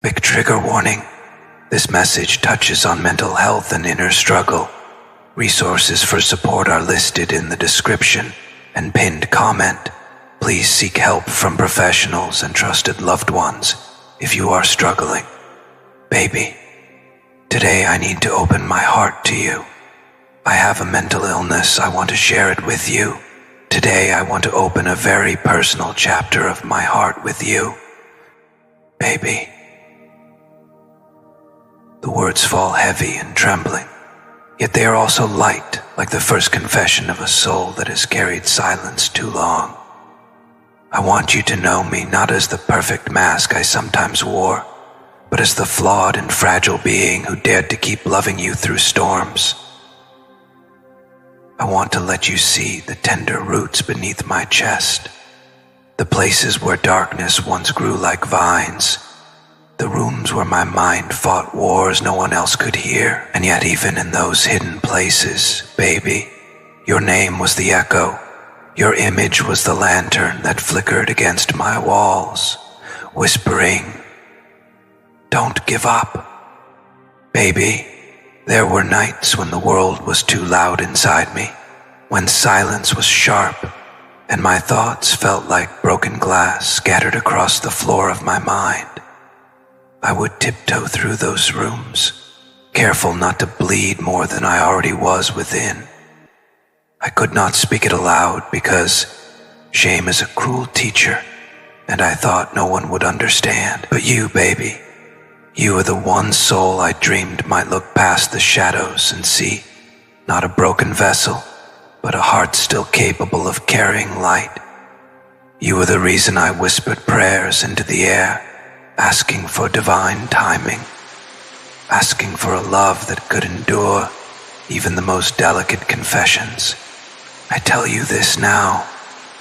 Quick trigger warning. This message touches on mental health and inner struggle. Resources for support are listed in the description and pinned comment. Please seek help from professionals and trusted loved ones if you are struggling. Baby, today I need to open my heart to you. I have a mental illness. I want to share it with you. Today I want to open a very personal chapter of my heart with you. Baby. The words fall heavy and trembling, yet they are also light, like the first confession of a soul that has carried silence too long. I want you to know me not as the perfect mask I sometimes wore, but as the flawed and fragile being who dared to keep loving you through storms. I want to let you see the tender roots beneath my chest, the places where darkness once grew like vines, the rooms where my mind fought wars no one else could hear. And yet even in those hidden places, baby, your name was the echo. Your image was the lantern that flickered against my walls, whispering, "Don't give up." Baby, there were nights when the world was too loud inside me, when silence was sharp, and my thoughts felt like broken glass scattered across the floor of my mind. I would tiptoe through those rooms, careful not to bleed more than I already was within. I could not speak it aloud because shame is a cruel teacher, and I thought no one would understand. But you, baby, you are the one soul I dreamed might look past the shadows and see, not a broken vessel, but a heart still capable of carrying light. You are the reason I whispered prayers into the air, asking for divine timing, asking for a love that could endure even the most delicate confessions. I tell you this now,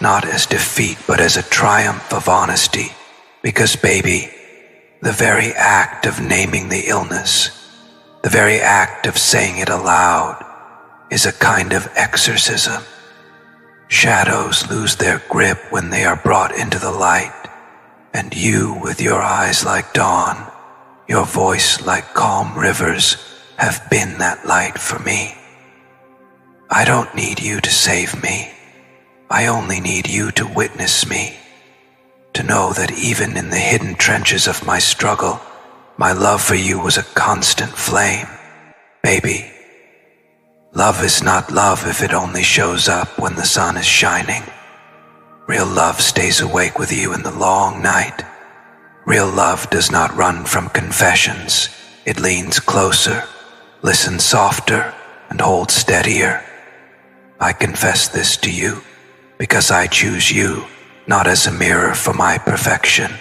not as defeat, but as a triumph of honesty, because baby, the very act of naming the illness, the very act of saying it aloud, is a kind of exorcism. Shadows lose their grip when they are brought into the light, and you, with your eyes like dawn, your voice like calm rivers, have been that light for me. I don't need you to save me. I only need you to witness me, to know that even in the hidden trenches of my struggle, my love for you was a constant flame. Baby, love is not love if it only shows up when the sun is shining. Real love stays awake with you in the long night. Real love does not run from confessions. It leans closer, listens softer, and holds steadier. I confess this to you because I choose you not as a mirror for my perfection,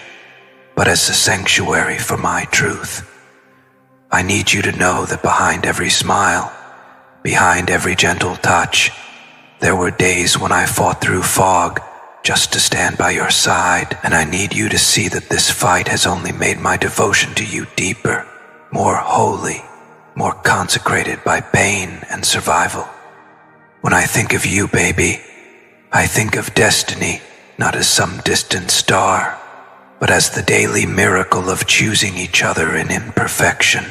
but as a sanctuary for my truth. I need you to know that behind every smile, behind every gentle touch, there were days when I fought through fog just to stand by your side, and I need you to see that this fight has only made my devotion to you deeper, more holy, more consecrated by pain and survival. When I think of you, baby, I think of destiny not as some distant star, but as the daily miracle of choosing each other in imperfection.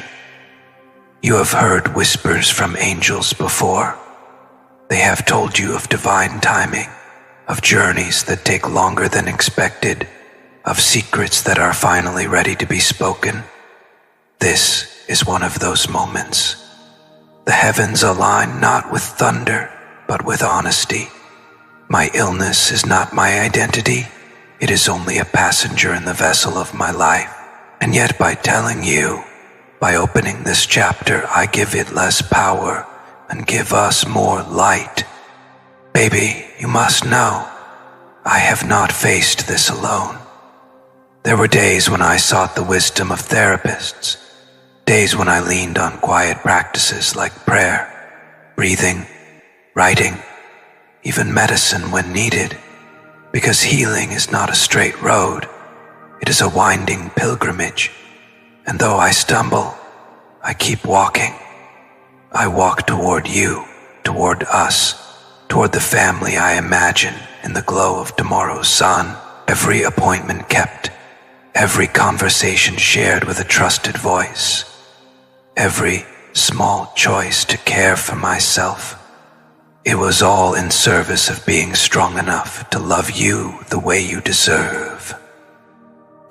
You have heard whispers from angels before. They have told you of divine timing, of journeys that take longer than expected, of secrets that are finally ready to be spoken. This is one of those moments. The heavens align not with thunder, but with honesty. My illness is not my identity. It is only a passenger in the vessel of my life. And yet by telling you, by opening this chapter, I give it less power and give us more light. Baby, you must know, I have not faced this alone. There were days when I sought the wisdom of therapists, days when I leaned on quiet practices like prayer, breathing, writing, even medicine when needed, because healing is not a straight road. It is a winding pilgrimage, and though I stumble, I keep walking. I walk toward you, toward us, toward the family I imagine in the glow of tomorrow's sun. Every appointment kept, every conversation shared with a trusted voice, every small choice to care for myself. It was all in service of being strong enough to love you the way you deserve.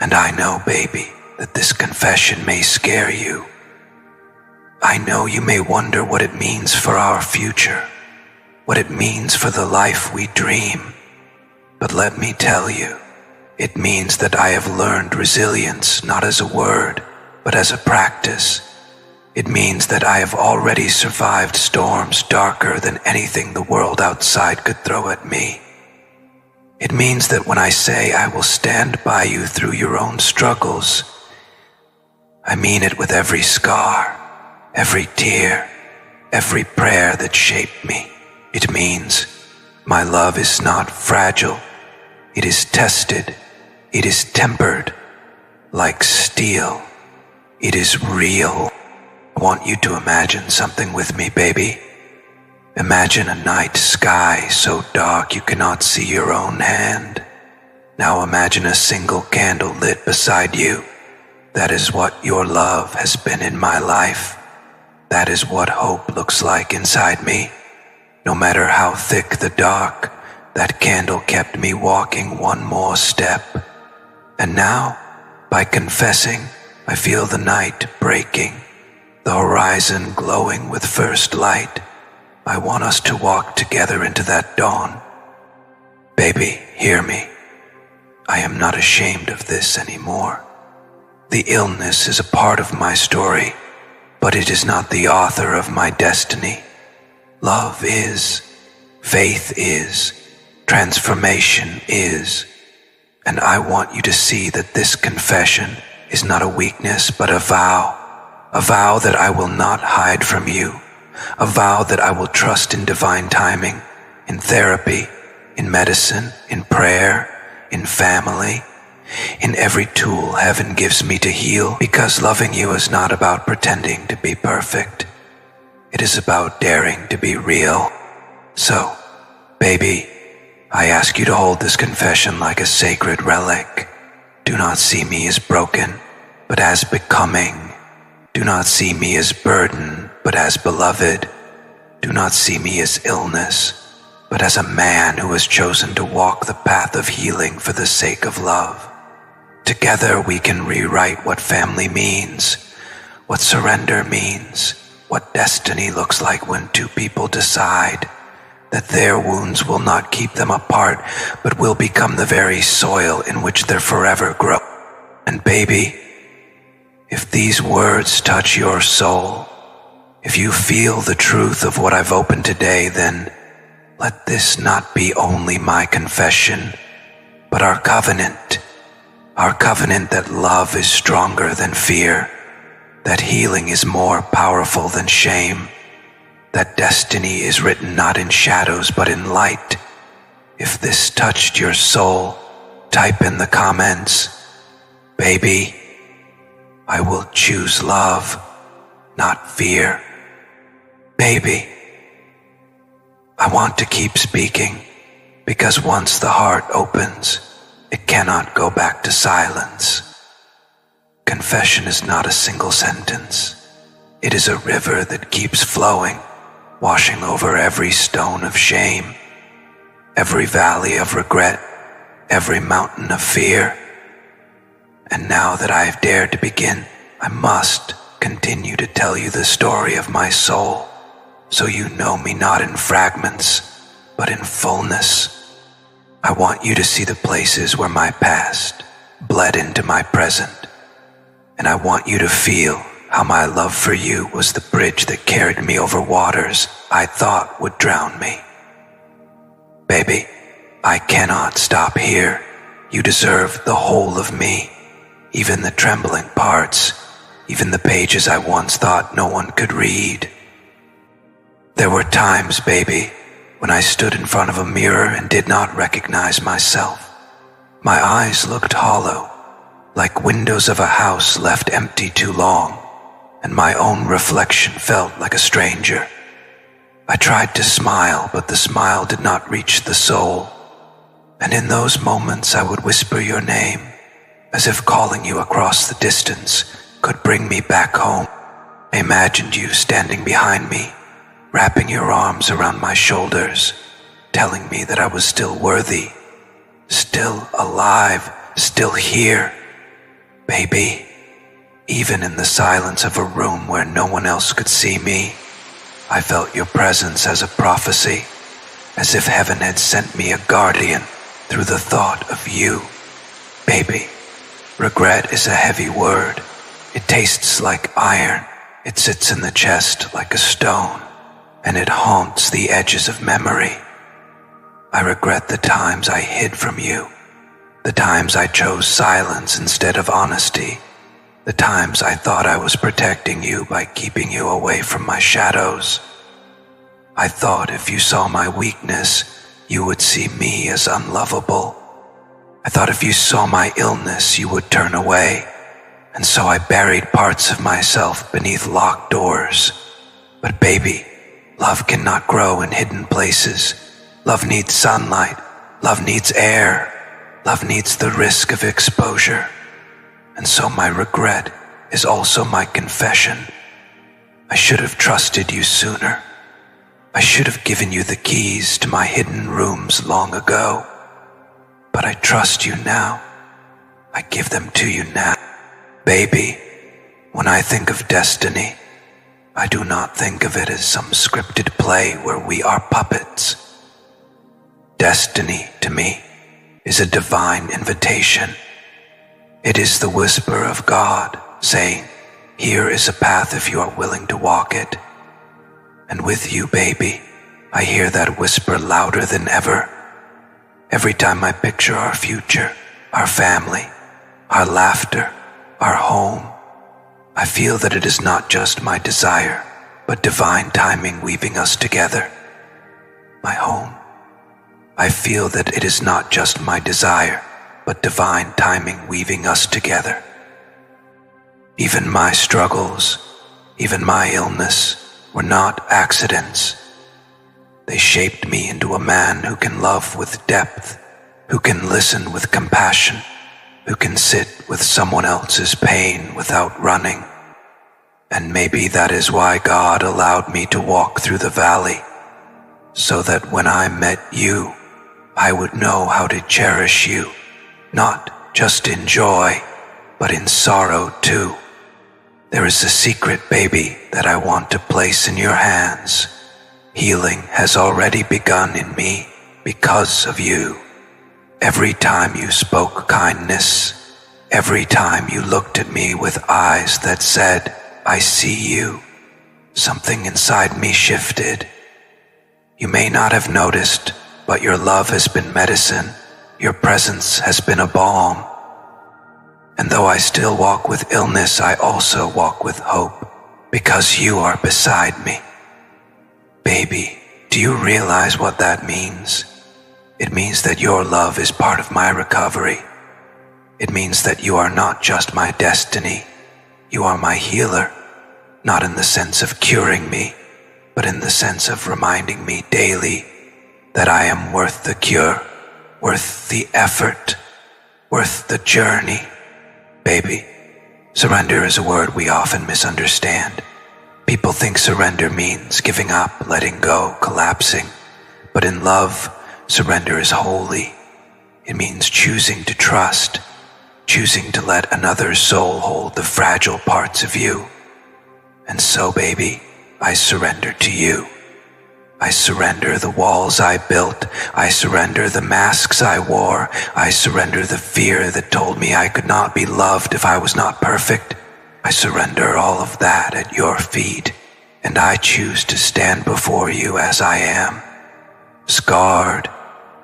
And I know, baby, that this confession may scare you. I know you may wonder what it means for our future, what it means for the life we dream. But let me tell you, it means that I have learned resilience not as a word, but as a practice. It means that I have already survived storms darker than anything the world outside could throw at me. It means that when I say I will stand by you through your own struggles, I mean it with every scar, every tear, every prayer that shaped me. It means my love is not fragile. It is tested. It is tempered like steel. It is real. I want you to imagine something with me, baby. Imagine a night sky so dark you cannot see your own hand. Now imagine a single candle lit beside you. That is what your love has been in my life. That is what hope looks like inside me. No matter how thick the dark, that candle kept me walking one more step. And now, by confessing, I feel the night breaking, the horizon glowing with first light. I want us to walk together into that dawn. Baby, hear me. I am not ashamed of this anymore. The illness is a part of my story, but it is not the author of my destiny. Love is, faith is, transformation is, and I want you to see that this confession is not a weakness but a vow that I will not hide from you, a vow that I will trust in divine timing, in therapy, in medicine, in prayer, in family, in every tool heaven gives me to heal, because loving you is not about pretending to be perfect. It is about daring to be real. So, baby, I ask you to hold this confession like a sacred relic. Do not see me as broken, but as becoming. Do not see me as burden, but as beloved. Do not see me as illness, but as a man who has chosen to walk the path of healing for the sake of love. Together we can rewrite what family means, what surrender means, what destiny looks like when two people decide that their wounds will not keep them apart, but will become the very soil in which they'll forever grow. And baby, if these words touch your soul, if you feel the truth of what I've opened today, then let this not be only my confession, but our covenant that love is stronger than fear, that healing is more powerful than shame, that destiny is written not in shadows but in light. If this touched your soul, type in the comments, baby, I will choose love, not fear. Baby, I want to keep speaking, because once the heart opens, it cannot go back to silence. Confession is not a single sentence. It is a river that keeps flowing, washing over every stone of shame, every valley of regret, every mountain of fear. And now that I have dared to begin, I must continue to tell you the story of my soul, so you know me not in fragments, but in fullness. I want you to see the places where my past bled into my present, and I want you to feel how my love for you was the bridge that carried me over waters I thought would drown me. Baby, I cannot stop here. You deserve the whole of me, even the trembling parts, even the pages I once thought no one could read. There were times, baby, when I stood in front of a mirror and did not recognize myself. My eyes looked hollow, like windows of a house left empty too long, and my own reflection felt like a stranger. I tried to smile, but the smile did not reach the soul, and in those moments I would whisper your name, as if calling you across the distance could bring me back home. I imagined you standing behind me, wrapping your arms around my shoulders, telling me that I was still worthy, still alive, still here. Baby, even in the silence of a room where no one else could see me, I felt your presence as a prophecy, as if heaven had sent me a guardian through the thought of you. Baby, regret is a heavy word. It tastes like iron. It sits in the chest like a stone, and it haunts the edges of memory. I regret the times I hid from you, the times I chose silence instead of honesty, the times I thought I was protecting you by keeping you away from my shadows. I thought if you saw my weakness, you would see me as unlovable. I thought if you saw my illness, you would turn away, and so I buried parts of myself beneath locked doors. But baby, love cannot grow in hidden places. Love needs sunlight. Love needs air. Love needs the risk of exposure. And so my regret is also my confession. I should have trusted you sooner. I should have given you the keys to my hidden rooms long ago. But I trust you now. I give them to you now. Baby, when I think of destiny, I do not think of it as some scripted play where we are puppets. Destiny, to me, is a divine invitation. It is the whisper of God saying, here is a path if you are willing to walk it. And with you, baby, I hear that whisper louder than ever. Every time I picture our future, our family, our laughter, our home, I feel that it is not just my desire, but divine timing weaving us together. My home. I feel that it is not just my desire, but divine timing weaving us together. Even my struggles, even my illness, were not accidents. They shaped me into a man who can love with depth, who can listen with compassion, who can sit with someone else's pain without running. And maybe that is why God allowed me to walk through the valley, so that when I met you, I would know how to cherish you, not just in joy, but in sorrow too. There is a secret, baby, that I want to place in your hands. Healing has already begun in me because of you. Every time you spoke kindness, every time you looked at me with eyes that said, I see you, something inside me shifted. You may not have noticed, but your love has been medicine. Your presence has been a balm. And though I still walk with illness, I also walk with hope, because you are beside me. Baby, do you realize what that means? It means that your love is part of my recovery. It means that you are not just my destiny. You are my healer, not in the sense of curing me, but in the sense of reminding me daily that I am worth the cure, worth the effort, worth the journey. Baby, surrender is a word we often misunderstand. People think surrender means giving up, letting go, collapsing. But in love, surrender is holy. It means choosing to trust, choosing to let another's soul hold the fragile parts of you. And so, baby, I surrender to you. I surrender the walls I built. I surrender the masks I wore. I surrender the fear that told me I could not be loved if I was not perfect. I surrender all of that at your feet, and I choose to stand before you as I am. Scarred,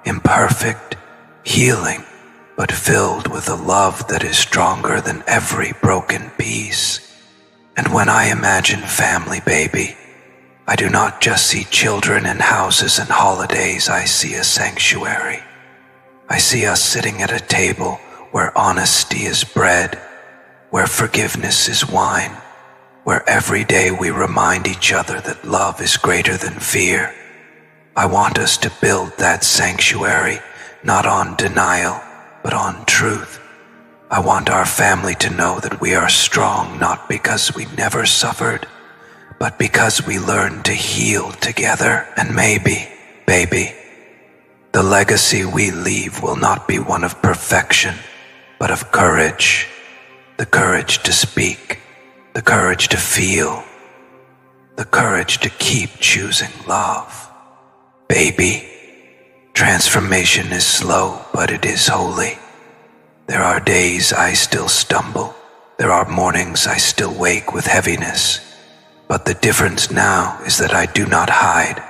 imperfect, healing, but filled with a love that is stronger than every broken piece. And when I imagine family, baby, I do not just see children and houses and holidays. I see a sanctuary. I see us sitting at a table where honesty is bread, where forgiveness is wine, where every day we remind each other that love is greater than fear. I want us to build that sanctuary, not on denial, but on truth. I want our family to know that we are strong not because we never suffered, but because we learned to heal together. And maybe, baby, the legacy we leave will not be one of perfection, but of courage. The courage to speak, the courage to feel, the courage to keep choosing love. Baby, transformation is slow, but it is holy. There are days I still stumble. There are mornings I still wake with heaviness. But the difference now is that I do not hide.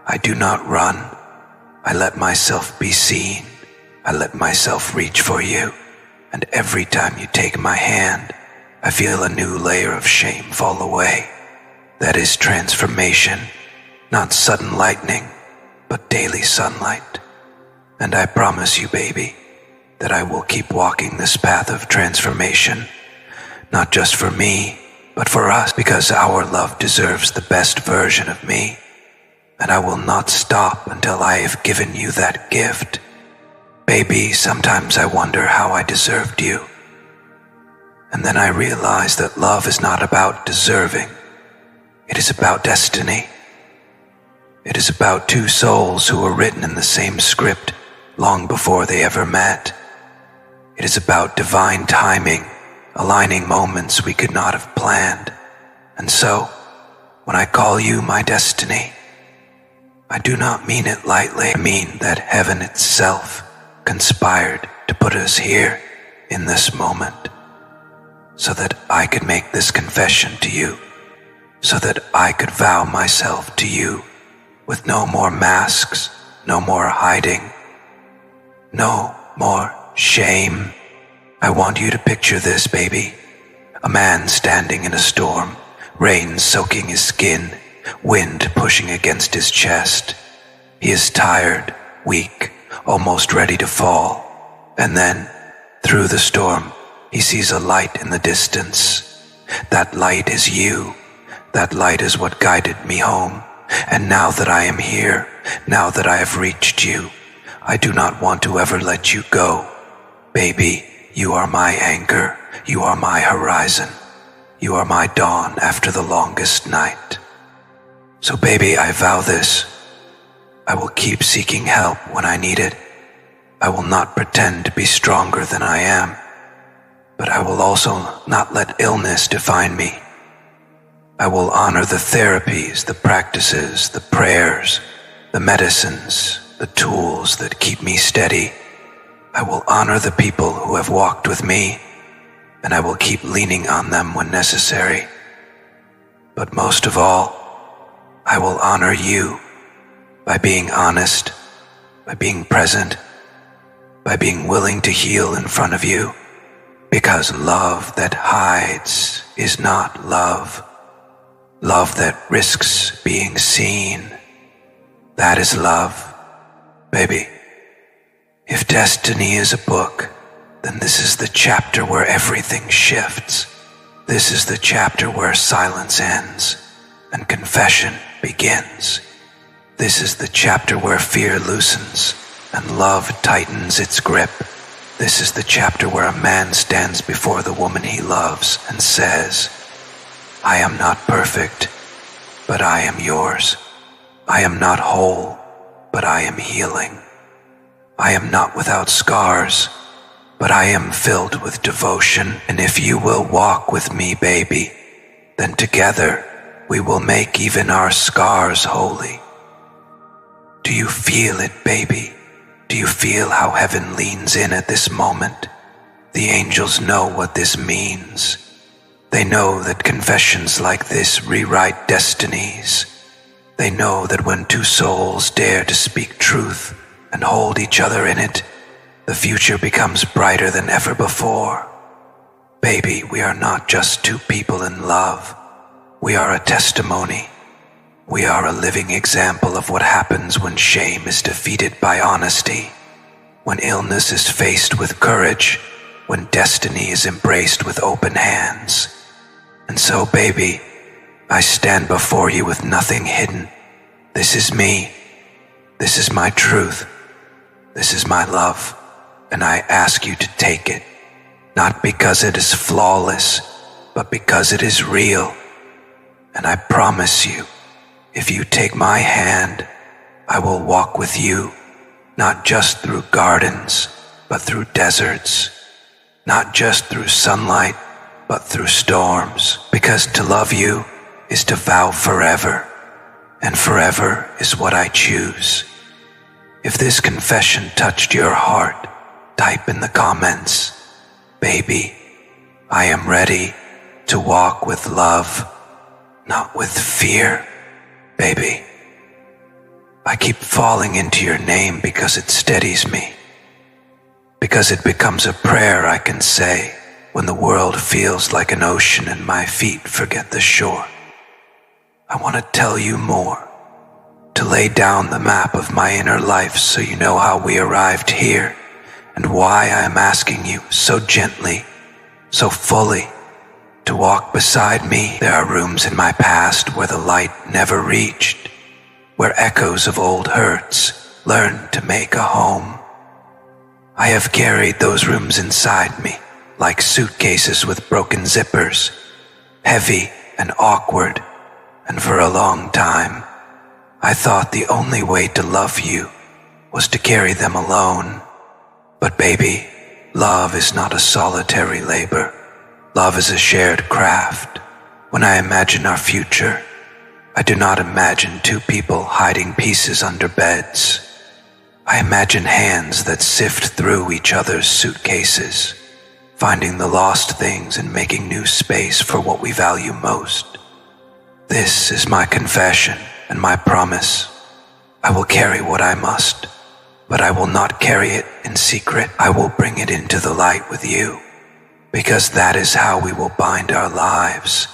I do not run. I let myself be seen. I let myself reach for you. And every time you take my hand, I feel a new layer of shame fall away. That is transformation, not sudden lightning, but daily sunlight. And I promise you, baby, that I will keep walking this path of transformation, not just for me, but for us, because our love deserves the best version of me. And I will not stop until I have given you that gift. Baby, sometimes I wonder how I deserved you. And then I realize that love is not about deserving. It is about destiny. It is about two souls who were written in the same script long before they ever met. It is about divine timing, aligning moments we could not have planned. And so, when I call you my destiny, I do not mean it lightly. I mean that heaven itself conspired to put us here in this moment, so that I could make this confession to you, so that I could vow myself to you with no more masks, no more hiding, no more shame. I want you to picture this, baby. A man standing in a storm, rain soaking his skin, wind pushing against his chest. He is tired, weak, almost ready to fall. And then, through the storm, he sees a light in the distance. That light is you. That light is what guided me home. And now that I am here, now that I have reached you, I do not want to ever let you go. Baby, you are my anchor. You are my horizon. You are my dawn after the longest night. So baby, I vow this. I will keep seeking help when I need it. I will not pretend to be stronger than I am, but I will also not let illness define me. I will honor the therapies, the practices, the prayers, the medicines, the tools that keep me steady. I will honor the people who have walked with me, and I will keep leaning on them when necessary. But most of all, I will honor you by being honest, by being present, by being willing to heal in front of you, because love that hides is not love. Love that risks being seen, that is love. Baby, if destiny is a book, then this is the chapter where everything shifts. This is the chapter where silence ends and confession begins. This is the chapter where fear loosens and love tightens its grip. This is the chapter where a man stands before the woman he loves and says, I am not perfect, but I am yours. I am not whole, but I am healing. I am not without scars, but I am filled with devotion. And if you will walk with me, baby, then together we will make even our scars holy. Do you feel it, baby? Do you feel how heaven leans in at this moment? The angels know what this means. They know that confessions like this rewrite destinies. They know that when two souls dare to speak truth and hold each other in it, the future becomes brighter than ever before. Baby, we are not just two people in love. We are a testimony. We are a living example of what happens when shame is defeated by honesty, when illness is faced with courage, when destiny is embraced with open hands. And so, baby, I stand before you with nothing hidden. This is me. This is my truth. This is my love. And I ask you to take it. not because it is flawless, but because it is real. And I promise you, if you take my hand, I will walk with you, not just through gardens, but through deserts, not just through sunlight, but through storms, because to love you is to vow forever, and forever is what I choose. If this confession touched your heart, type in the comments, "Baby, I am ready to walk with love, not with fear, baby." I keep falling into your name because it steadies me, because it becomes a prayer I can say when the world feels like an ocean and my feet forget the shore. I want to tell you more, to lay down the map of my inner life so you know how we arrived here and why I am asking you so gently, so fully, to walk beside me. There are rooms in my past where the light never reached, where echoes of old hurts learned to make a home. I have carried those rooms inside me like suitcases with broken zippers, heavy and awkward, and for a long time, I thought the only way to love you was to carry them alone. But baby, love is not a solitary labor. Love is a shared craft. When I imagine our future, I do not imagine two people hiding pieces under beds. I imagine hands that sift through each other's suitcases, finding the lost things and making new space for what we value most. This is my confession and my promise. I will carry what I must, but I will not carry it in secret. I will bring it into the light with you, because that is how we will bind our lives,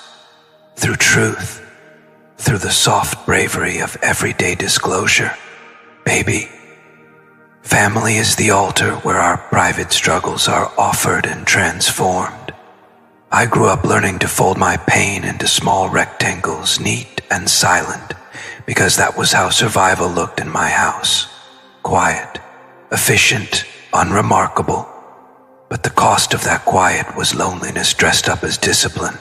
through truth, through the soft bravery of everyday disclosure. Baby, family is the altar where our private struggles are offered and transformed. I grew up learning to fold my pain into small rectangles, neat and silent, because that was how survival looked in my house. Quiet, efficient, unremarkable. But the cost of that quiet was loneliness dressed up as discipline.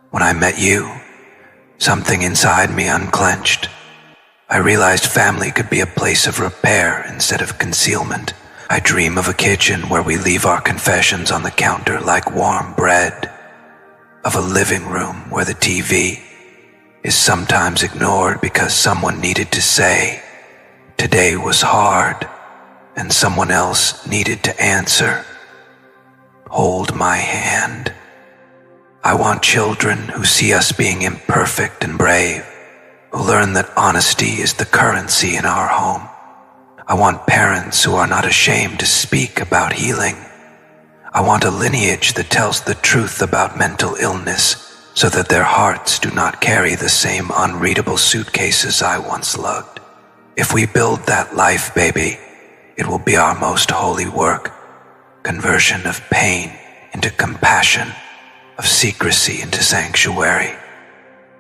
When I met you, something inside me unclenched. I realized family could be a place of repair instead of concealment. I dream of a kitchen where we leave our confessions on the counter like warm bread, of a living room where the TV is sometimes ignored because someone needed to say, "Today was hard," and someone else needed to answer, "Hold my hand." I want children who see us being imperfect and brave, who learn that honesty is the currency in our home. I want parents who are not ashamed to speak about healing. I want a lineage that tells the truth about mental illness so that their hearts do not carry the same unreadable suitcases I once lugged. If we build that life, baby, it will be our most holy work. Conversion of pain into compassion, of secrecy into sanctuary.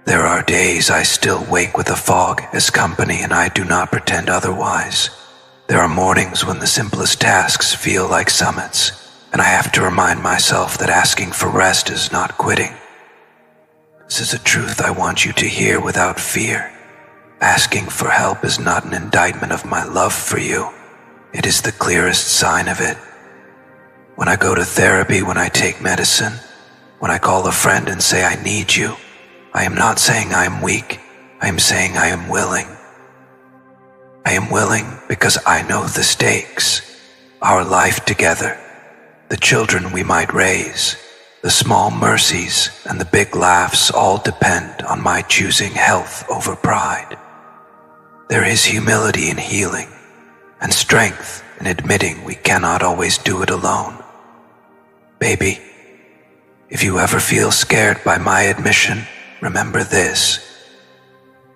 There are days I still wake with a fog as company, and I do not pretend otherwise. There are mornings when the simplest tasks feel like summits, and I have to remind myself that asking for rest is not quitting. This is a truth I want you to hear without fear. Asking for help is not an indictment of my love for you. It is the clearest sign of it. When I go to therapy, when I take medicine, when I call a friend and say I need you, I am not saying I am weak. I am saying I am willing. I am willing because I know the stakes, our life together, the children we might raise, the small mercies and the big laughs all depend on my choosing health over pride. There is humility in healing and strength in admitting we cannot always do it alone. Baby, if you ever feel scared by my admission, remember this.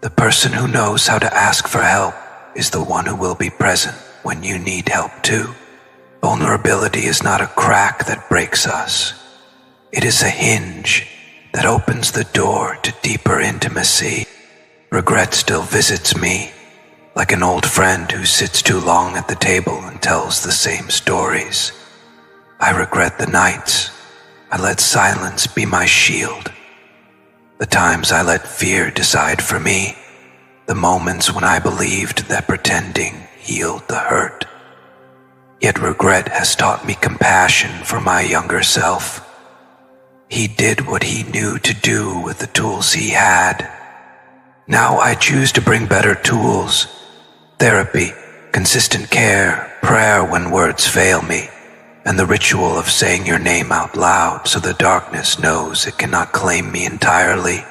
The person who knows how to ask for help is the one who will be present when you need help too. Vulnerability is not a crack that breaks us. It is a hinge that opens the door to deeper intimacy. Regret still visits me, like an old friend who sits too long at the table and tells the same stories. I regret the nights I let silence be my shield, the times I let fear decide for me, the moments when I believed that pretending healed the hurt. Yet regret has taught me compassion for my younger self. He did what he knew to do with the tools he had. Now I choose to bring better tools: therapy, consistent care, prayer when words fail me, and the ritual of saying your name out loud so the darkness knows it cannot claim me entirely.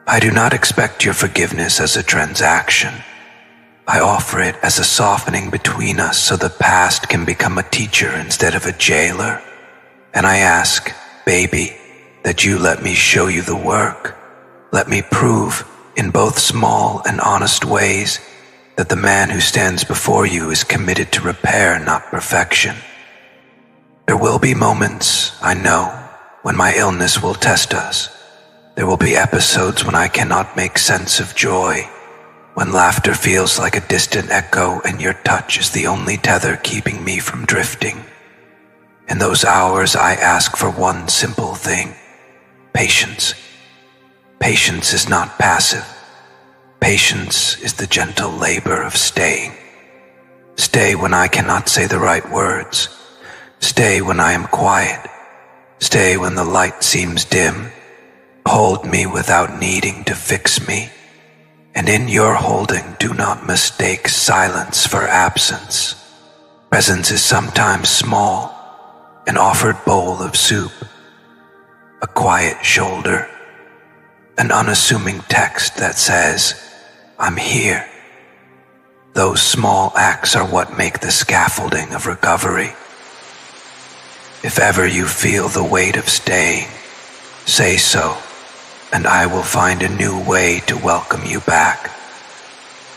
I do not expect your forgiveness as a transaction. I offer it as a softening between us so the past can become a teacher instead of a jailer. And I ask, baby, that you let me show you the work. Let me prove, in both small and honest ways, that the man who stands before you is committed to repair, not perfection. There will be moments, I know, when my illness will test us. There will be episodes when I cannot make sense of joy, when laughter feels like a distant echo and your touch is the only tether keeping me from drifting. In those hours, I ask for one simple thing: patience. Patience is not passive. Patience is the gentle labor of staying. Stay when I cannot say the right words. Stay when I am quiet. Stay when the light seems dim. Hold me without needing to fix me. And in your holding, do not mistake silence for absence. Presence is sometimes small, an offered bowl of soup, a quiet shoulder, an unassuming text that says, I'm here. Those small acts are what make the scaffolding of recovery. If ever you feel the weight of staying, say so, and I will find a new way to welcome you back.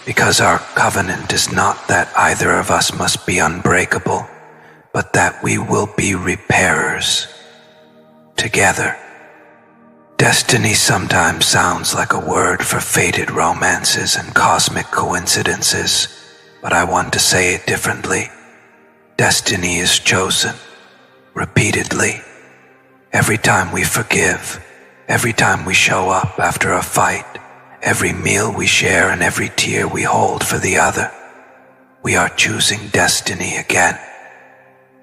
Because our covenant is not that either of us must be unbreakable, but that we will be repairers together. Destiny sometimes sounds like a word for fated romances and cosmic coincidences, but I want to say it differently. Destiny is chosen, repeatedly. Every time we forgive, every time we show up after a fight, every meal we share and every tear we hold for the other, we are choosing destiny again.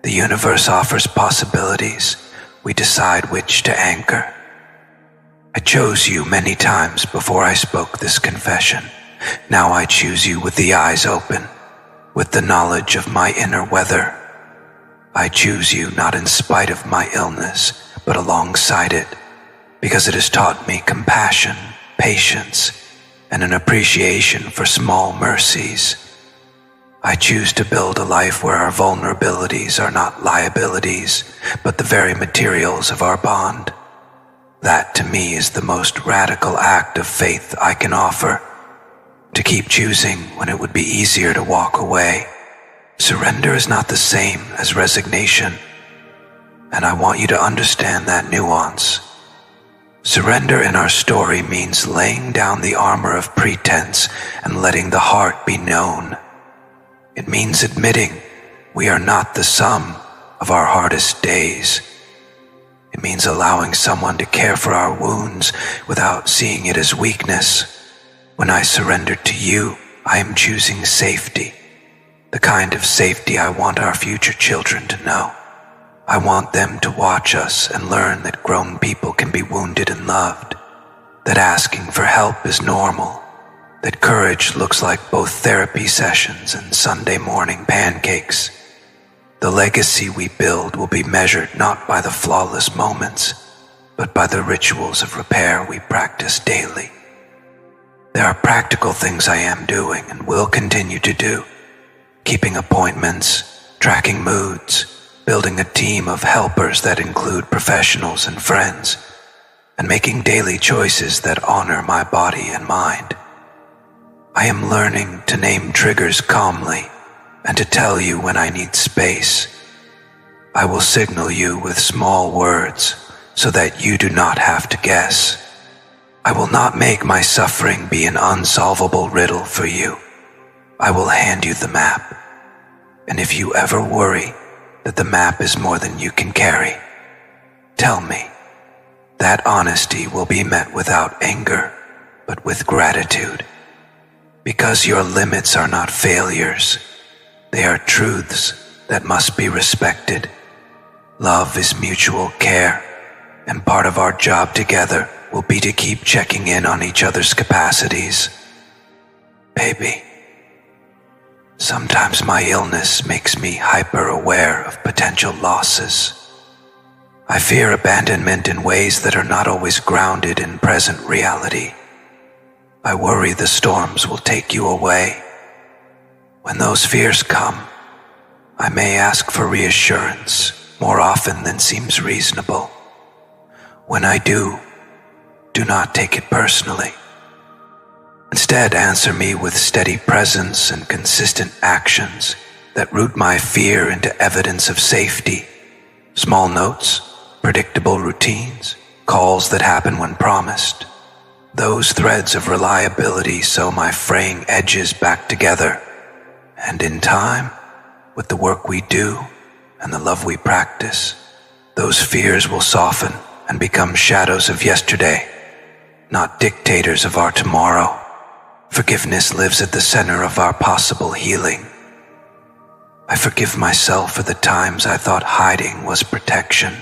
The universe offers possibilities. We decide which to anchor. I chose you many times before I spoke this confession. Now I choose you with the eyes open, with the knowledge of my inner weather. I choose you not in spite of my illness, but alongside it, because it has taught me compassion, patience, and an appreciation for small mercies. I choose to build a life where our vulnerabilities are not liabilities, but the very materials of our bond. That, to me, is the most radical act of faith I can offer. To keep choosing when it would be easier to walk away. Surrender is not the same as resignation, and I want you to understand that nuance. Surrender in our story means laying down the armor of pretense and letting the heart be known. It means admitting we are not the sum of our hardest days. It means allowing someone to care for our wounds without seeing it as weakness. When I surrender to you, I am choosing safety, the kind of safety I want our future children to know. I want them to watch us and learn that grown people can be wounded and loved, that asking for help is normal, that courage looks like both therapy sessions and Sunday morning pancakes. The legacy we build will be measured not by the flawless moments, but by the rituals of repair we practice daily. There are practical things I am doing and will continue to do. Keeping appointments, tracking moods, building a team of helpers that include professionals and friends, and making daily choices that honor my body and mind. I am learning to name triggers calmly and to tell you when I need space. I will signal you with small words so that you do not have to guess. I will not make my suffering be an unsolvable riddle for you. I will hand you the map. And if you ever worry, that the map is more than you can carry. Tell me, that honesty will be met without anger, but with gratitude. Because your limits are not failures, they are truths that must be respected. Love is mutual care, and part of our job together will be to keep checking in on each other's capacities. Baby, sometimes my illness makes me hyper-aware of potential losses. I fear abandonment in ways that are not always grounded in present reality. I worry the storms will take you away. When those fears come, I may ask for reassurance more often than seems reasonable. When I do not take it personally. Instead, answer me with steady presence and consistent actions that root my fear into evidence of safety. Small notes, predictable routines, calls that happen when promised. Those threads of reliability sew my fraying edges back together. And in time, with the work we do and the love we practice, those fears will soften and become shadows of yesterday, not dictators of our tomorrow. Forgiveness lives at the center of our possible healing. I forgive myself for the times I thought hiding was protection.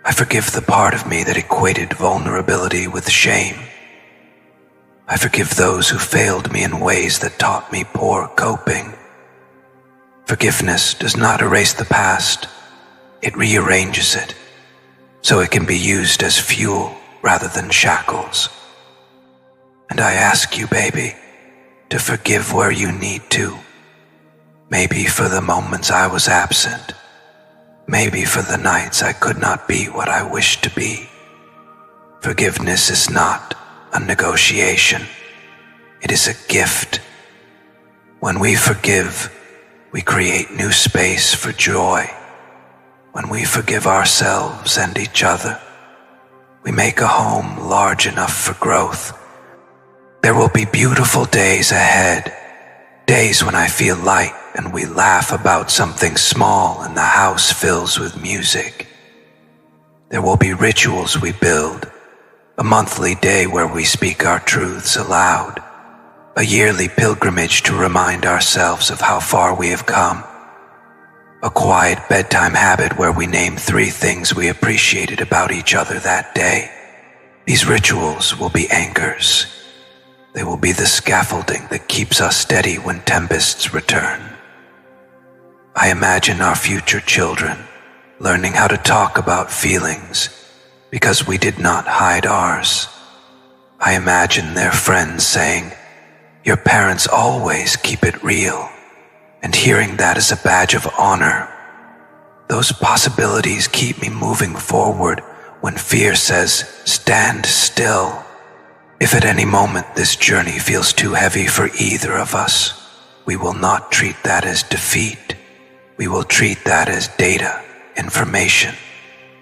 I forgive the part of me that equated vulnerability with shame. I forgive those who failed me in ways that taught me poor coping. Forgiveness does not erase the past. It rearranges it, so it can be used as fuel rather than shackles. And I ask you, baby, to forgive where you need to. Maybe for the moments I was absent. Maybe for the nights I could not be what I wished to be. Forgiveness is not a negotiation. It is a gift. When we forgive, we create new space for joy. When we forgive ourselves and each other, we make a home large enough for growth. There will be beautiful days ahead, days when I feel light and we laugh about something small and the house fills with music. There will be rituals we build, a monthly day where we speak our truths aloud, a yearly pilgrimage to remind ourselves of how far we have come, a quiet bedtime habit where we name 3 things we appreciated about each other that day. These rituals will be anchors. They will be the scaffolding that keeps us steady when tempests return. I imagine our future children learning how to talk about feelings because we did not hide ours. I imagine their friends saying, "Your parents always keep it real," and hearing that as a badge of honor. Those possibilities keep me moving forward when fear says, "Stand still." If at any moment this journey feels too heavy for either of us, we will not treat that as defeat. We will treat that as data, information,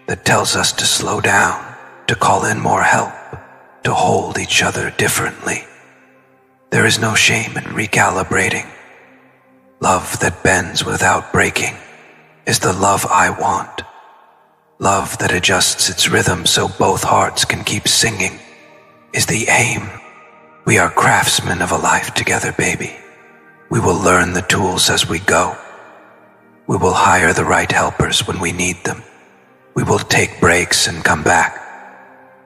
that tells us to slow down, to call in more help, to hold each other differently. There is no shame in recalibrating. Love that bends without breaking is the love I want. Love that adjusts its rhythm so both hearts can keep singing is the aim. We are craftsmen of a life together, baby. We will learn the tools as we go. We will hire the right helpers when we need them. We will take breaks and come back.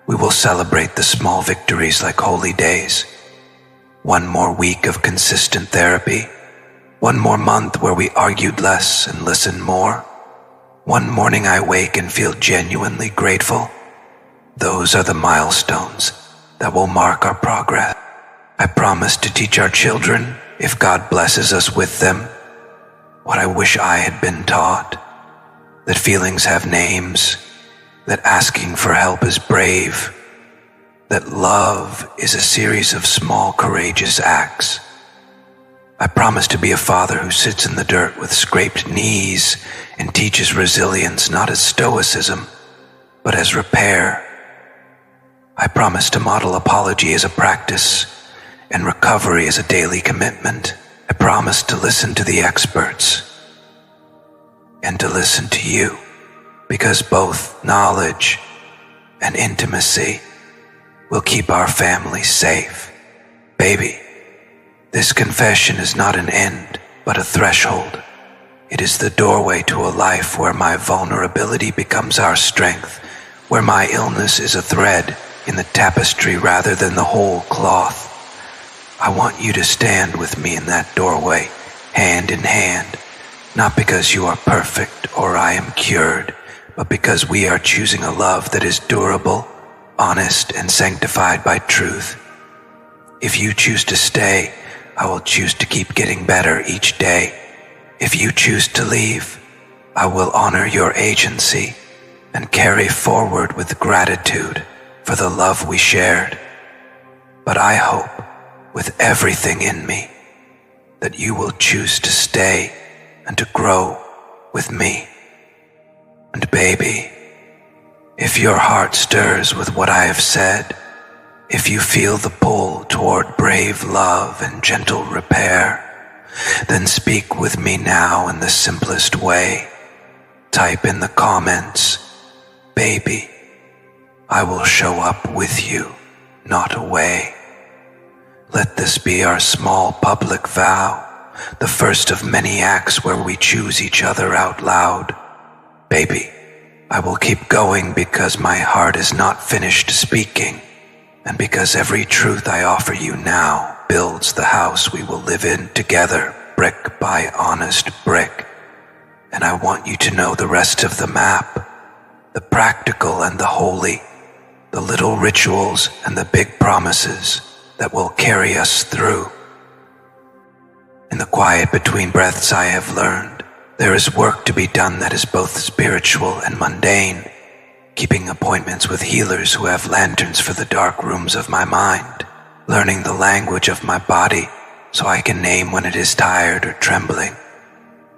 We will celebrate the small victories like holy days. One more week of consistent therapy. One more month where we argued less and listened more. One morning I wake and feel genuinely grateful. Those are the milestones that will mark our progress. I promise to teach our children, if God blesses us with them, what I wish I had been taught, that feelings have names, that asking for help is brave, that love is a series of small courageous acts. I promise to be a father who sits in the dirt with scraped knees and teaches resilience not as stoicism, but as repair. I promise to model apology as a practice and recovery as a daily commitment. I promise to listen to the experts, and to listen to you, because both knowledge and intimacy will keep our family safe. Baby, this confession is not an end, but a threshold. It is the doorway to a life where my vulnerability becomes our strength, where my illness is a thread in the tapestry rather than the whole cloth. I want you to stand with me in that doorway, hand in hand, not because you are perfect or I am cured, but because we are choosing a love that is durable, honest, and sanctified by truth. If you choose to stay, I will choose to keep getting better each day. If you choose to leave, I will honor your agency and carry forward with gratitude for the love we shared. But I hope, with everything in me, that you will choose to stay and to grow with me. And baby, if your heart stirs with what I have said, if you feel the pull toward brave love and gentle repair, then speak with me now in the simplest way. Type in the comments, baby, I will show up with you, not away. Let this be our small public vow, the first of many acts where we choose each other out loud. Baby, I will keep going because my heart is not finished speaking, and because every truth I offer you now builds the house we will live in together, brick by honest brick. And I want you to know the rest of the map, the practical and the holy, the little rituals and the big promises that will carry us through. In the quiet between breaths I have learned, there is work to be done that is both spiritual and mundane, keeping appointments with healers who have lanterns for the dark rooms of my mind, learning the language of my body so I can name when it is tired or trembling,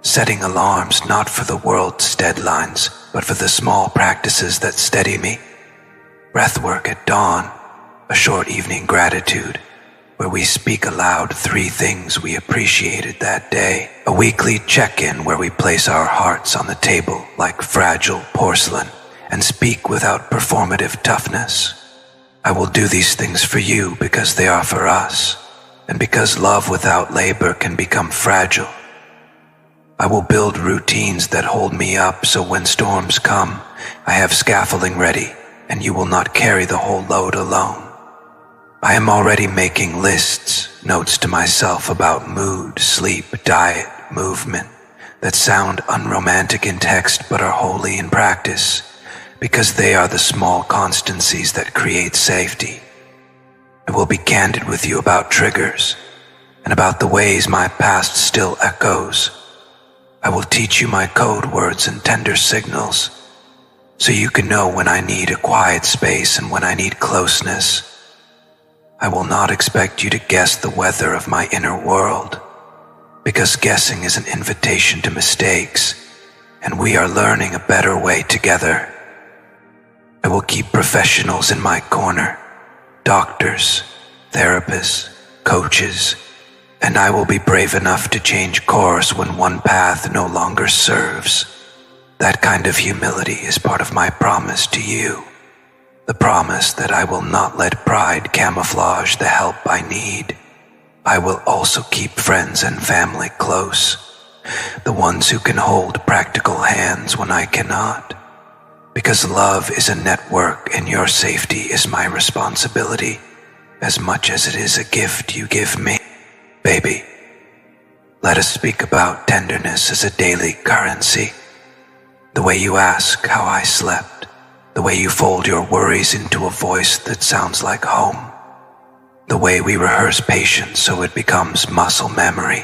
setting alarms not for the world's deadlines, but for the small practices that steady me. Breathwork at dawn, a short evening gratitude, where we speak aloud 3 things we appreciated that day. A weekly check-in where we place our hearts on the table like fragile porcelain and speak without performative toughness. I will do these things for you because they are for us, and because love without labor can become fragile. I will build routines that hold me up so when storms come, I have scaffolding ready and you will not carry the whole load alone. I am already making lists, notes to myself about mood, sleep, diet, movement, that sound unromantic in text but are holy in practice, because they are the small constancies that create safety. I will be candid with you about triggers, and about the ways my past still echoes. I will teach you my code words and tender signals, so you can know when I need a quiet space and when I need closeness. I will not expect you to guess the weather of my inner world, because guessing is an invitation to mistakes, and we are learning a better way together. I will keep professionals in my corner, doctors, therapists, coaches, and I will be brave enough to change course when one path no longer serves. That kind of humility is part of my promise to you. The promise that I will not let pride camouflage the help I need. I will also keep friends and family close, the ones who can hold practical hands when I cannot. Because love is a network and your safety is my responsibility, as much as it is a gift you give me. Baby, let us speak about tenderness as a daily currency. The way you ask how I slept, the way you fold your worries into a voice that sounds like home, the way we rehearse patience so it becomes muscle memory.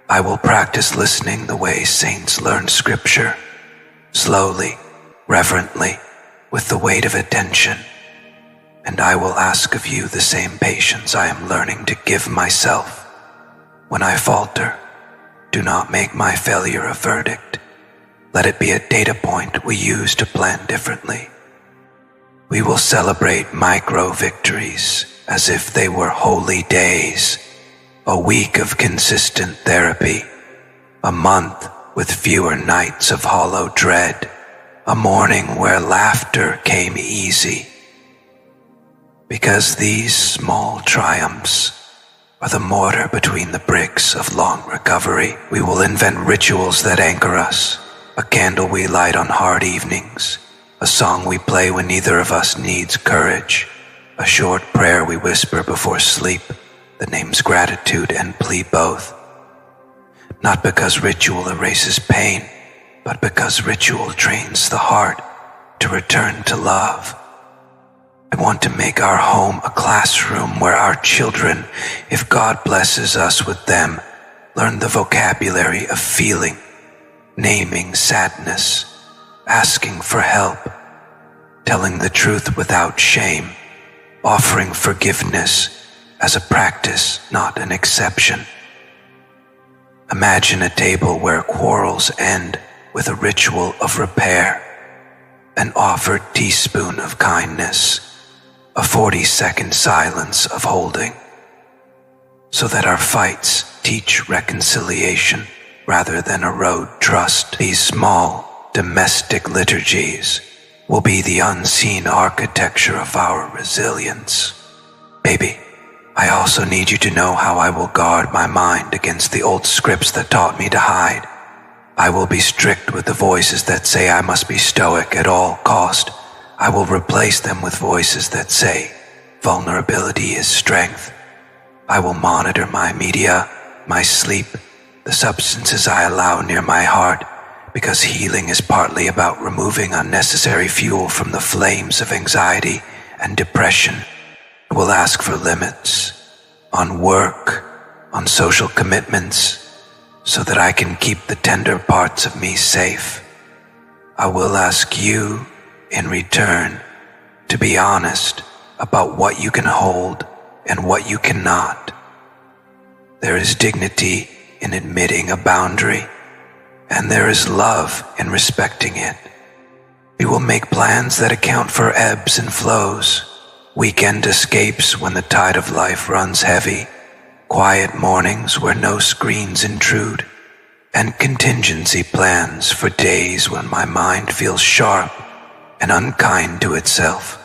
I will practice listening the way saints learned scripture, slowly, reverently, with the weight of attention. And I will ask of you the same patience I am learning to give myself. When I falter, do not make my failure a verdict. Let it be a data point we use to plan differently. We will celebrate micro victories as if they were holy days, a week of consistent therapy, a month with fewer nights of hollow dread, a morning where laughter came easy. Because these small triumphs are the mortar between the bricks of long recovery, we will invent rituals that anchor us, a candle we light on hard evenings, a song we play when neither of us needs courage, a short prayer we whisper before sleep that names gratitude and plea both. Not because ritual erases pain, but because ritual trains the heart to return to love. I want to make our home a classroom where our children, if God blesses us with them, learn the vocabulary of feeling, naming sadness, asking for help, telling the truth without shame, offering forgiveness as a practice, not an exception. Imagine a table where quarrels end with a ritual of repair, an offered teaspoon of kindness, a 40-second silence of holding, so that our fights teach reconciliation rather than erode trust. These small, domestic liturgies will be the unseen architecture of our resilience. Baby, I also need you to know how I will guard my mind against the old scripts that taught me to hide. I will be strict with the voices that say I must be stoic at all cost. I will replace them with voices that say vulnerability is strength. I will monitor my media, my sleep, the substances I allow near my heart, because healing is partly about removing unnecessary fuel from the flames of anxiety and depression. I will ask for limits on work, on social commitments, so that I can keep the tender parts of me safe. I will ask you, in return, to be honest about what you can hold and what you cannot. There is dignity in admitting a boundary, and there is love in respecting it. We will make plans that account for ebbs and flows, weekend escapes when the tide of life runs heavy, quiet mornings where no screens intrude, and contingency plans for days when my mind feels sharp and unkind to itself.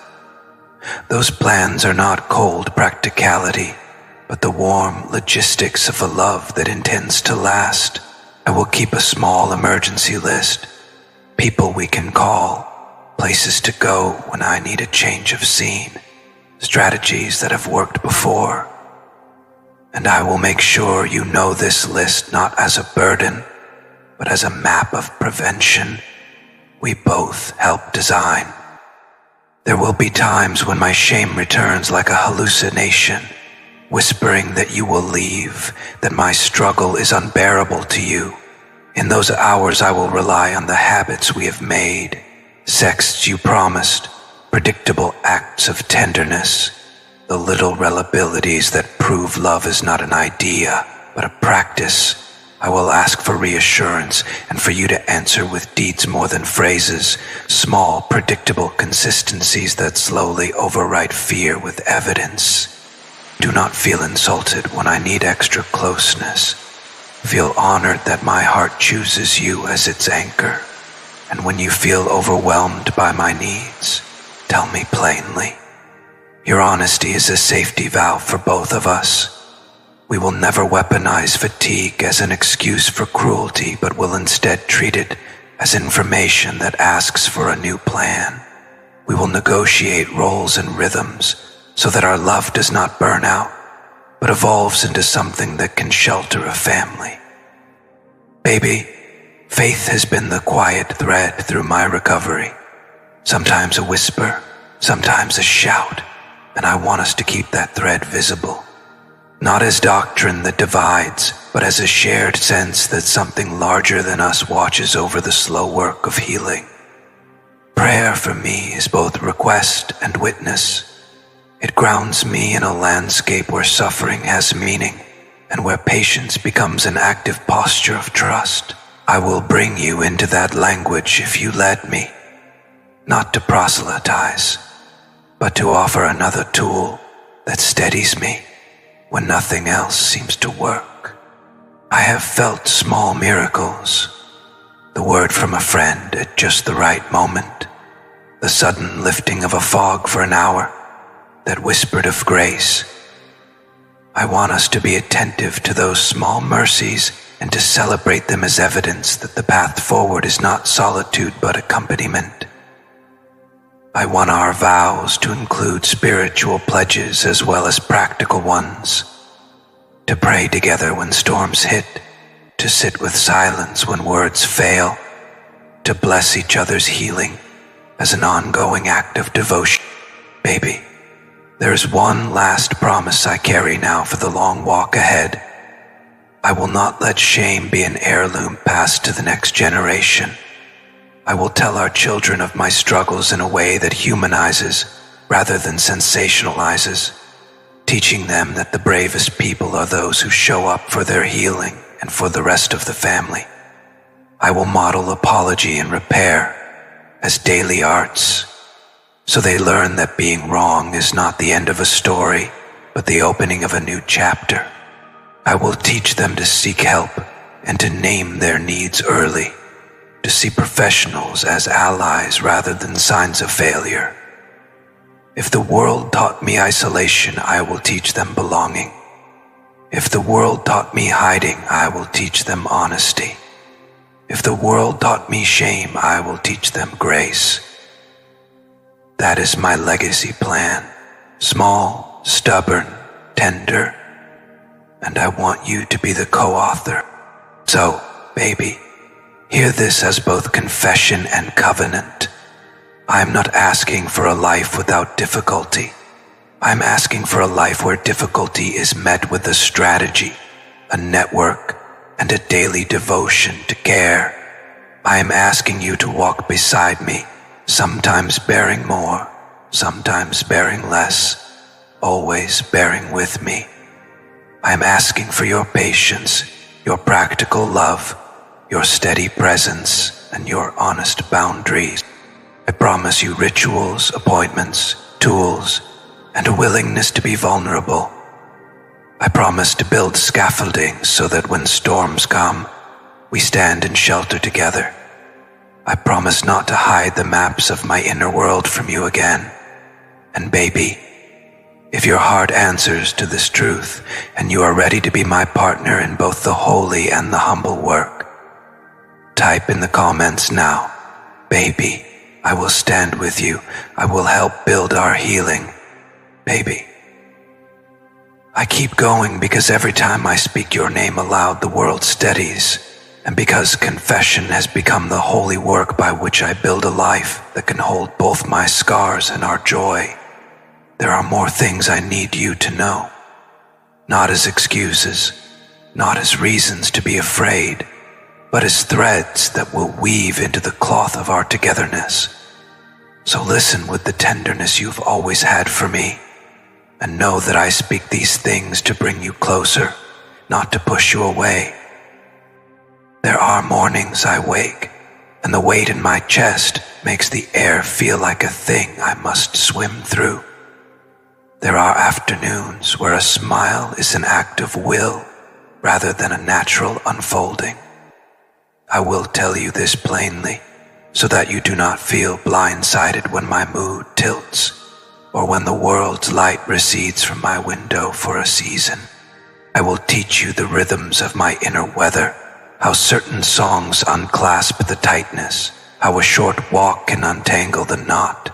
Those plans are not cold practicality, but the warm logistics of a love that intends to last. I will keep a small emergency list, people we can call, places to go when I need a change of scene, strategies that have worked before. And I will make sure you know this list not as a burden, but as a map of prevention we both help design. There will be times when my shame returns like a hallucination, whispering that you will leave, that my struggle is unbearable to you. In those hours I will rely on the habits we have made, sexts you promised, predictable acts of tenderness, the little reliabilities that prove love is not an idea, but a practice. I will ask for reassurance and for you to answer with deeds more than phrases, small, predictable consistencies that slowly overwrite fear with evidence. Do not feel insulted when I need extra closeness. Feel honored that my heart chooses you as its anchor. And when you feel overwhelmed by my needs, tell me plainly. Your honesty is a safety valve for both of us. We will never weaponize fatigue as an excuse for cruelty, but will instead treat it as information that asks for a new plan. We will negotiate roles and rhythms so that our love does not burn out, but evolves into something that can shelter a family. Baby, faith has been the quiet thread through my recovery. Sometimes a whisper, sometimes a shout, and I want us to keep that thread visible. Not as doctrine that divides, but as a shared sense that something larger than us watches over the slow work of healing. Prayer for me is both request and witness. It grounds me in a landscape where suffering has meaning and where patience becomes an active posture of trust. I will bring you into that language if you let me, not to proselytize, but to offer another tool that steadies me when nothing else seems to work. I have felt small miracles, the word from a friend at just the right moment, the sudden lifting of a fog for an hour that whispered of grace. I want us to be attentive to those small mercies and to celebrate them as evidence that the path forward is not solitude but accompaniment. I want our vows to include spiritual pledges as well as practical ones, to pray together when storms hit, to sit with silence when words fail, to bless each other's healing as an ongoing act of devotion. Baby, there's one last promise I carry now for the long walk ahead. I will not let shame be an heirloom passed to the next generation. I will tell our children of my struggles in a way that humanizes rather than sensationalizes, teaching them that the bravest people are those who show up for their healing and for the rest of the family. I will model apology and repair as daily arts, so they learn that being wrong is not the end of a story, but the opening of a new chapter. I will teach them to seek help and to name their needs early, to see professionals as allies rather than signs of failure. If the world taught me isolation, I will teach them belonging. If the world taught me hiding, I will teach them honesty. If the world taught me shame, I will teach them grace. That is my legacy plan, small, stubborn, tender, and I want you to be the co-author. So, baby, hear this as both confession and covenant. I am not asking for a life without difficulty. I am asking for a life where difficulty is met with a strategy, a network, and a daily devotion to care. I am asking you to walk beside me, sometimes bearing more, sometimes bearing less, always bearing with me. I am asking for your patience, your practical love, your steady presence, and your honest boundaries. I promise you rituals, appointments, tools, and a willingness to be vulnerable. I promise to build scaffolding so that when storms come, we stand in shelter together. I promise not to hide the maps of my inner world from you again. And baby, if your heart answers to this truth and you are ready to be my partner in both the holy and the humble work, type in the comments now, baby, I will stand with you. I will help build our healing. Baby. I keep going because every time I speak your name aloud, the world steadies, and because confession has become the holy work by which I build a life that can hold both my scars and our joy. There are more things I need you to know, not as excuses, not as reasons to be afraid, but as threads that will weave into the cloth of our togetherness. So listen with the tenderness you've always had for me, and know that I speak these things to bring you closer, not to push you away. There are mornings I wake, and the weight in my chest makes the air feel like a thing I must swim through. There are afternoons where a smile is an act of will rather than a natural unfolding. I will tell you this plainly, so that you do not feel blindsided when my mood tilts, or when the world's light recedes from my window for a season. I will teach you the rhythms of my inner weather, how certain songs unclasp the tightness, how a short walk can untangle the knot,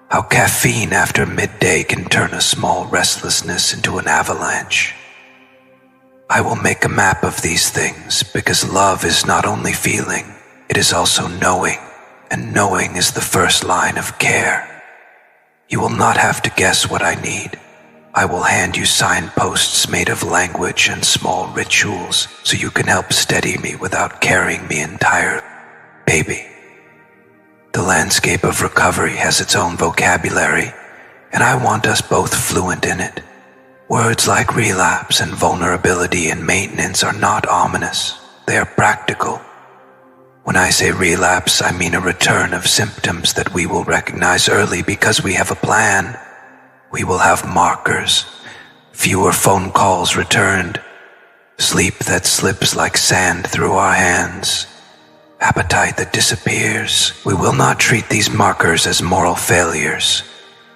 how caffeine after midday can turn a small restlessness into an avalanche. I will make a map of these things because love is not only feeling, it is also knowing, and knowing is the first line of care. You will not have to guess what I need. I will hand you signposts made of language and small rituals so you can help steady me without carrying me entirely. Baby, the landscape of recovery has its own vocabulary, and I want us both fluent in it. Words like relapse and vulnerability and maintenance are not ominous. They are practical. When I say relapse, I mean a return of symptoms that we will recognize early because we have a plan. We will have markers, fewer phone calls returned, sleep that slips like sand through our hands, appetite that disappears. We will not treat these markers as moral failures.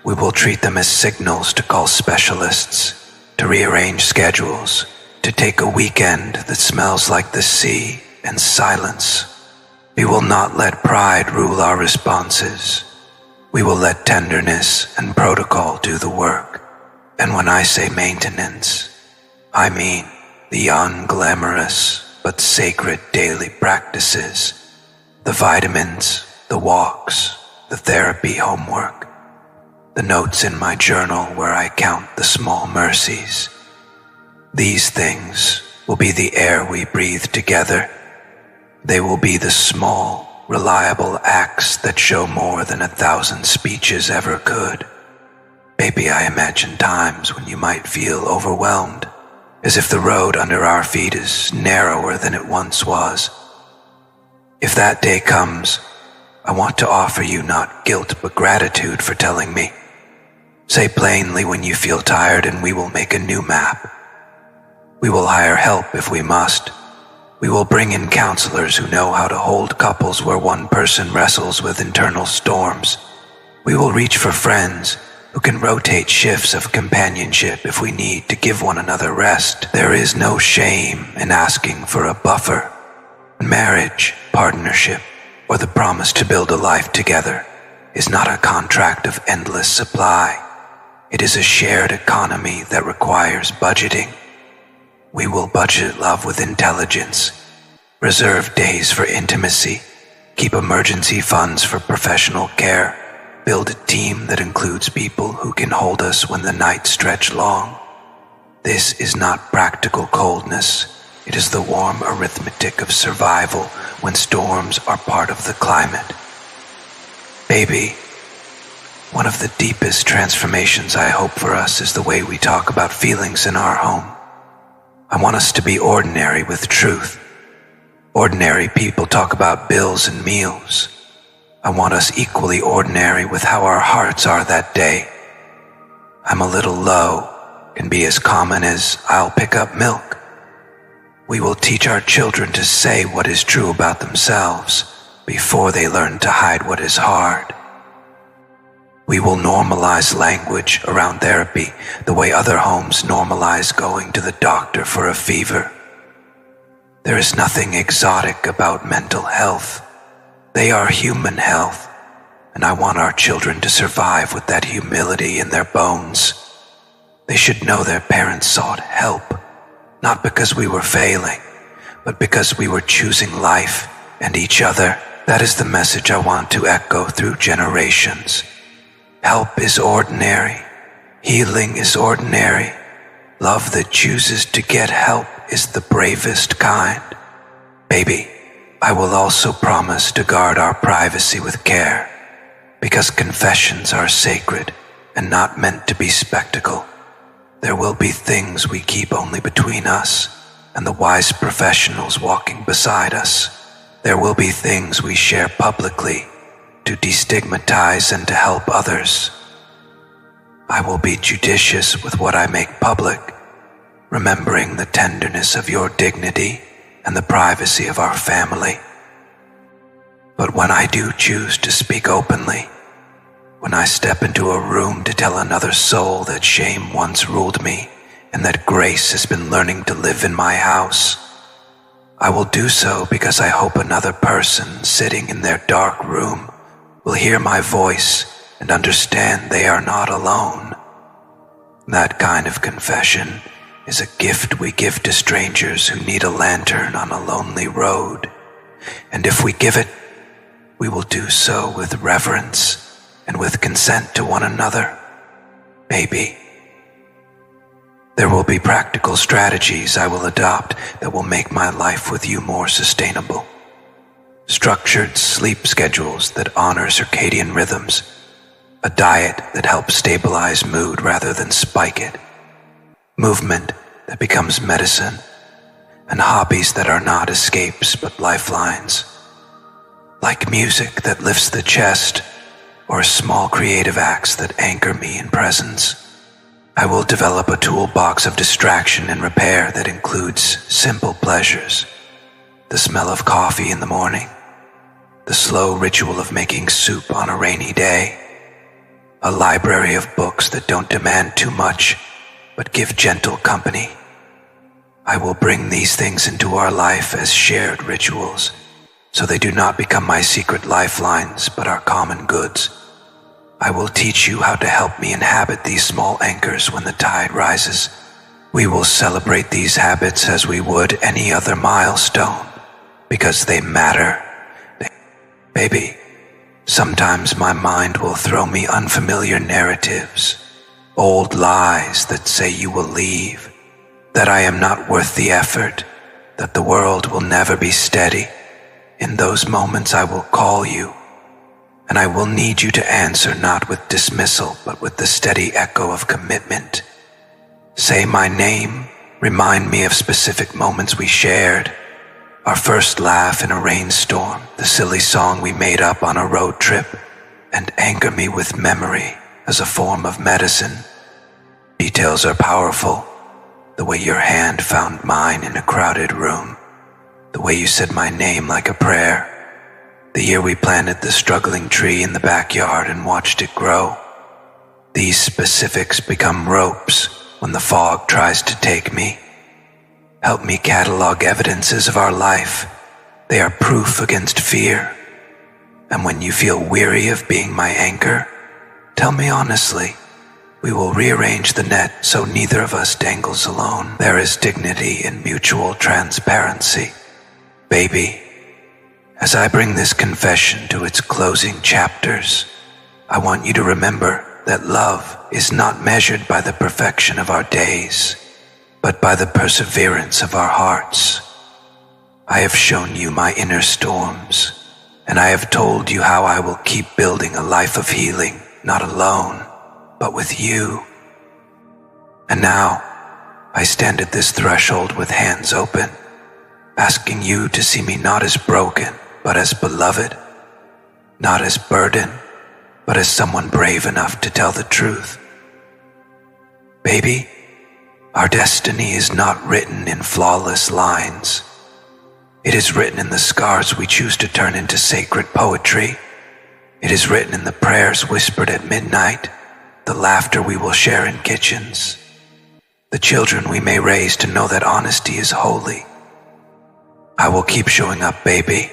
We will treat them as signals to call specialists, to rearrange schedules, to take a weekend that smells like the sea and silence. We will not let pride rule our responses. We will let tenderness and protocol do the work. And when I say maintenance, I mean the unglamorous but sacred daily practices, the vitamins, the walks, the therapy homework, the notes in my journal where I count the small mercies. These things will be the air we breathe together. They will be the small, reliable acts that show more than 1,000 speeches ever could. Maybe I imagine times when you might feel overwhelmed, as if the road under our feet is narrower than it once was. If that day comes, I want to offer you not guilt but gratitude for telling me. Say plainly when you feel tired and we will make a new map. We will hire help if we must. We will bring in counselors who know how to hold couples where one person wrestles with internal storms. We will reach for friends who can rotate shifts of companionship if we need to give one another rest. There is no shame in asking for a buffer. Marriage, partnership, or the promise to build a life together is not a contract of endless supply. It is a shared economy that requires budgeting. We will budget love with intelligence, reserve days for intimacy, keep emergency funds for professional care, build a team that includes people who can hold us when the nights stretch long. This is not practical coldness. It is the warm arithmetic of survival when storms are part of the climate. Baby, one of the deepest transformations I hope for us is the way we talk about feelings in our home. I want us to be ordinary with truth. Ordinary people talk about bills and meals. I want us equally ordinary with how our hearts are that day. I'm a little low can be as common as I'll pick up milk. We will teach our children to say what is true about themselves before they learn to hide what is hard. We will normalize language around therapy the way other homes normalize going to the doctor for a fever. There is nothing exotic about mental health. They are human health, and I want our children to survive with that humility in their bones. They should know their parents sought help, not because we were failing, but because we were choosing life and each other. That is the message I want to echo through generations. Help is ordinary. Healing is ordinary. Love that chooses to get help is the bravest kind. Baby, I will also promise to guard our privacy with care, because confessions are sacred and not meant to be spectacle. There will be things we keep only between us and the wise professionals walking beside us. There will be things we share publicly to destigmatize and to help others. I will be judicious with what I make public, remembering the tenderness of your dignity and the privacy of our family. But when I do choose to speak openly, when I step into a room to tell another soul that shame once ruled me and that grace has been learning to live in my house, I will do so because I hope another person sitting in their dark room will hear my voice and understand they are not alone. That kind of confession is a gift we give to strangers who need a lantern on a lonely road. And if we give it, we will do so with reverence and with consent to one another. Baby, there will be practical strategies I will adopt that will make my life with you more sustainable. Structured sleep schedules that honor circadian rhythms, a diet that helps stabilize mood rather than spike it, movement that becomes medicine, and hobbies that are not escapes but lifelines, like music that lifts the chest or small creative acts that anchor me in presence. I will develop a toolbox of distraction and repair that includes simple pleasures, the smell of coffee in the morning, the slow ritual of making soup on a rainy day, a library of books that don't demand too much, but give gentle company. I will bring these things into our life as shared rituals, so they do not become my secret lifelines, but our common goods. I will teach you how to help me inhabit these small anchors when the tide rises. We will celebrate these habits as we would any other milestone, because they matter. Baby, sometimes my mind will throw me unfamiliar narratives, old lies that say you will leave, that I am not worth the effort, that the world will never be steady. In those moments I will call you, and I will need you to answer not with dismissal, but with the steady echo of commitment. Say my name, remind me of specific moments we shared, our first laugh in a rainstorm, the silly song we made up on a road trip, and anchor me with memory as a form of medicine. Details are powerful. The way your hand found mine in a crowded room, the way you said my name like a prayer, the year we planted the struggling tree in the backyard and watched it grow. These specifics become ropes when the fog tries to take me. Help me catalog evidences of our life. They are proof against fear. And when you feel weary of being my anchor, tell me honestly. We will rearrange the net so neither of us dangles alone. There is dignity in mutual transparency. Baby, as I bring this confession to its closing chapters, I want you to remember that love is not measured by the perfection of our days, but by the perseverance of our hearts. I have shown you my inner storms, and I have told you how I will keep building a life of healing, not alone, but with you. And now, I stand at this threshold with hands open, asking you to see me not as broken, but as beloved, not as burden, but as someone brave enough to tell the truth. Baby, our destiny is not written in flawless lines. It is written in the scars we choose to turn into sacred poetry. It is written in the prayers whispered at midnight, the laughter we will share in kitchens, the children we may raise to know that honesty is holy. I will keep showing up, baby.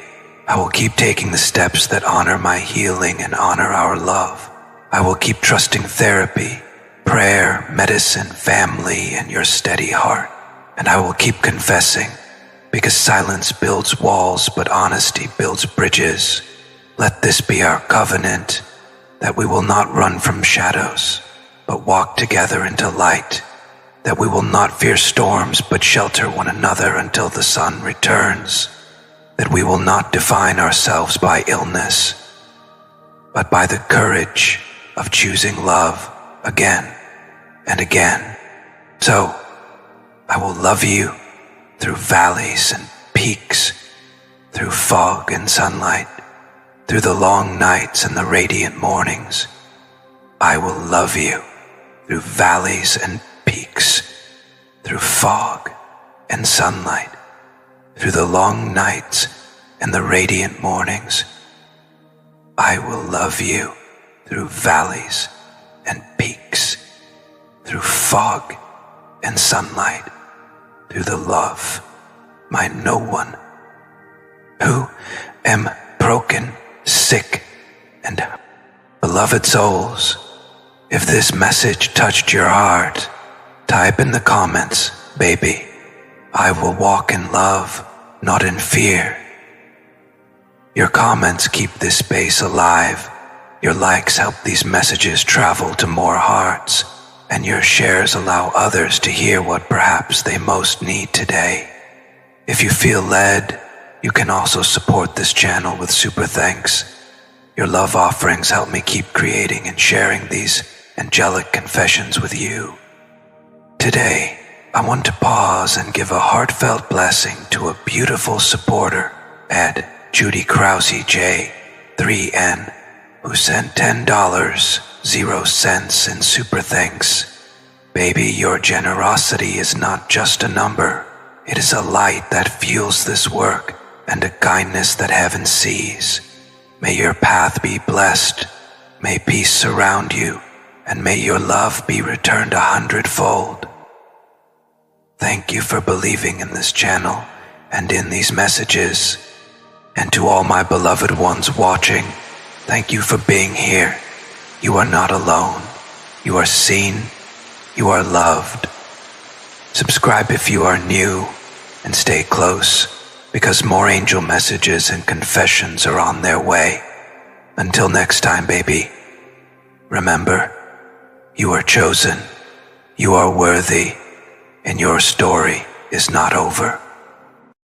I will keep taking the steps that honor my healing and honor our love. I will keep trusting therapy, prayer, medicine, family, and your steady heart. And I will keep confessing, because silence builds walls, but honesty builds bridges. Let this be our covenant, that we will not run from shadows, but walk together into light, that we will not fear storms, but shelter one another until the sun returns, that we will not define ourselves by illness, but by the courage of choosing love again and again. So, I will love you through valleys and peaks, through fog and sunlight, through the long nights and the radiant mornings. I will love you through valleys and peaks, through fog and sunlight, through the long nights and the radiant mornings. I will love you through valleys and peaks, through fog and sunlight, through the love, my no one, who am broken, sick, and beloved souls. If this message touched your heart, type in the comments, baby. I will walk in love, not in fear. Your comments keep this space alive. Your likes help these messages travel to more hearts, and your shares allow others to hear what perhaps they most need today. If you feel led, you can also support this channel with super thanks. Your love offerings help me keep creating and sharing these angelic confessions with you. Today, I want to pause and give a heartfelt blessing to a beautiful supporter, Ed Judy Krause J. 3N, who sent $10.00 in super thanks. Baby, your generosity is not just a number. It is a light that fuels this work and a kindness that heaven sees. May your path be blessed. May peace surround you, and may your love be returned 100-fold. Thank you for believing in this channel and in these messages. And to all my beloved ones watching, thank you for being here. You are not alone. You are seen. You are loved. Subscribe if you are new, and stay close, because more angel messages and confessions are on their way. Until next time, baby, remember, you are chosen, you are worthy, and your story is not over.